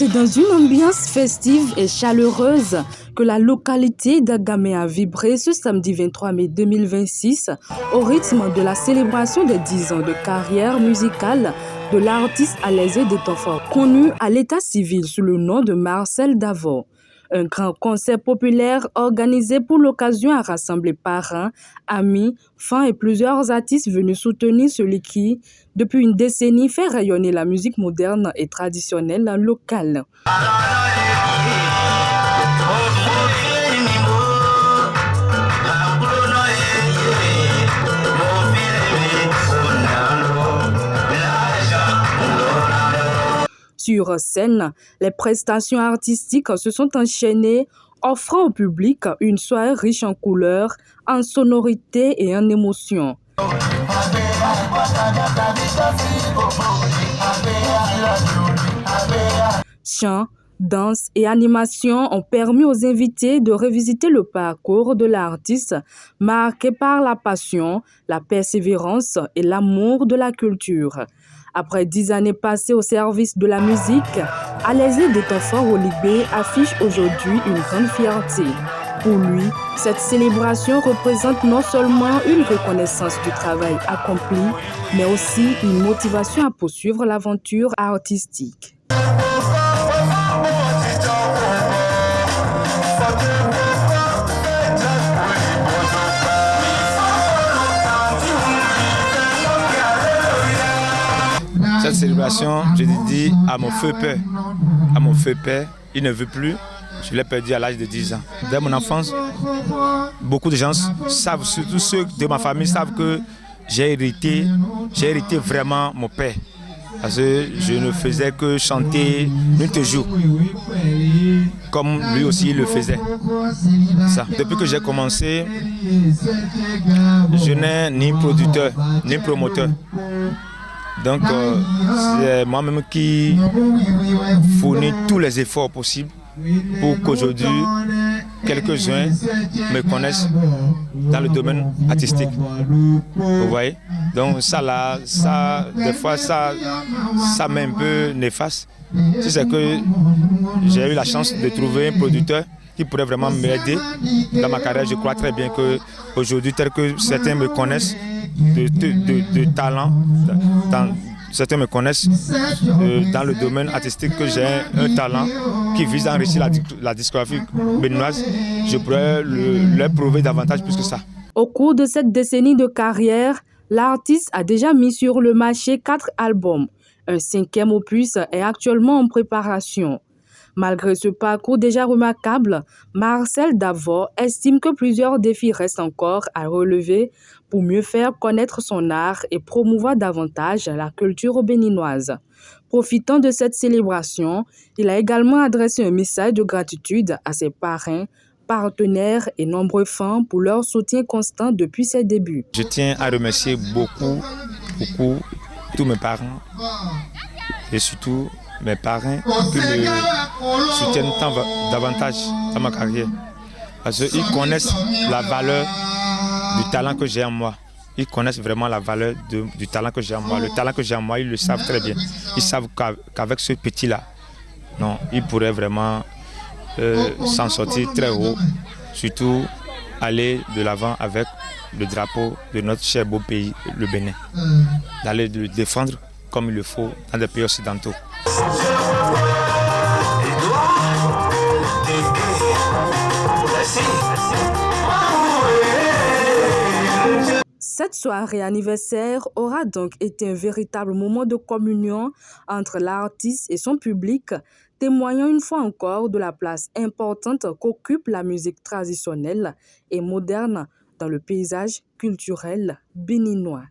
C'est dans une ambiance festive et chaleureuse que la localité d'Agamé a vibré ce samedi 23 mai 2026 au rythme de la célébration des 10 ans de carrière musicale de l'artiste Alaizé Détonfort, connu à l'état civil sous le nom de Marcel Davo. Un grand concert populaire organisé pour l'occasion a rassemblé parents, amis, fans et plusieurs artistes venus soutenir celui qui, depuis une décennie, fait rayonner la musique moderne et traditionnelle locale. Sur scène, les prestations artistiques se sont enchaînées, offrant au public une soirée riche en couleurs, en sonorités et en émotions. Chants, danse et animation ont permis aux invités de revisiter le parcours de l'artiste, marqué par la passion, la persévérance et l'amour de la culture. Après 10 années passées au service de la musique, Alaizé Détonfort Olibé affiche aujourd'hui une grande fierté. Pour lui, cette célébration représente non seulement une reconnaissance du travail accompli, mais aussi une motivation à poursuivre l'aventure artistique. Cette célébration, je dis à mon feu père, il ne veut plus, je l'ai perdu à l'âge de 10 ans. Dès mon enfance, beaucoup de gens savent, surtout ceux de ma famille, savent que j'ai hérité vraiment mon père. Parce que je ne faisais que chanter nuit et jour, comme lui aussi le faisait. Ça. Depuis que j'ai commencé, je n'ai ni producteur, ni promoteur. Donc, c'est moi-même qui fournis tous les efforts possibles pour qu'aujourd'hui, quelques-uns me connaissent dans le domaine artistique. Vous voyez? Donc, des fois, ça m'est un peu néfaste. Si c'est que j'ai eu la chance de trouver un producteur qui pourrait vraiment m'aider dans ma carrière, je crois très bien qu'aujourd'hui, tel que certains me connaissent, de talent, certains me connaissent dans le domaine artistique, que j'ai un talent qui vise à enrichir la discographie béninoise, je pourrais leur prouver davantage plus que ça. Au cours de cette décennie de carrière, l'artiste a déjà mis sur le marché 4 albums. Un 5e opus est actuellement en préparation. Malgré ce parcours déjà remarquable, Marcel Davo estime que plusieurs défis restent encore à relever pour mieux faire connaître son art et promouvoir davantage la culture béninoise. Profitant de cette célébration, il a également adressé un message de gratitude à ses parrains, partenaires et nombreux fans pour leur soutien constant depuis ses débuts. Je tiens à remercier beaucoup tous mes parents et surtout mes parrains qui me soutiennent tant davantage dans ma carrière. Parce qu'ils connaissent la valeur du talent que j'ai en moi. Ils connaissent vraiment la valeur du talent que j'ai en moi. Le talent que j'ai en moi, ils le savent très bien. Ils savent qu'avec ce petit-là, non, ils pourraient vraiment s'en sortir très haut. Surtout aller de l'avant avec le drapeau de notre cher beau pays, le Bénin. D'aller le défendre comme il le faut dans des pays occidentaux. Cette soirée anniversaire aura donc été un véritable moment de communion entre l'artiste et son public, témoignant une fois encore de la place importante qu'occupe la musique traditionnelle et moderne dans le paysage culturel béninois.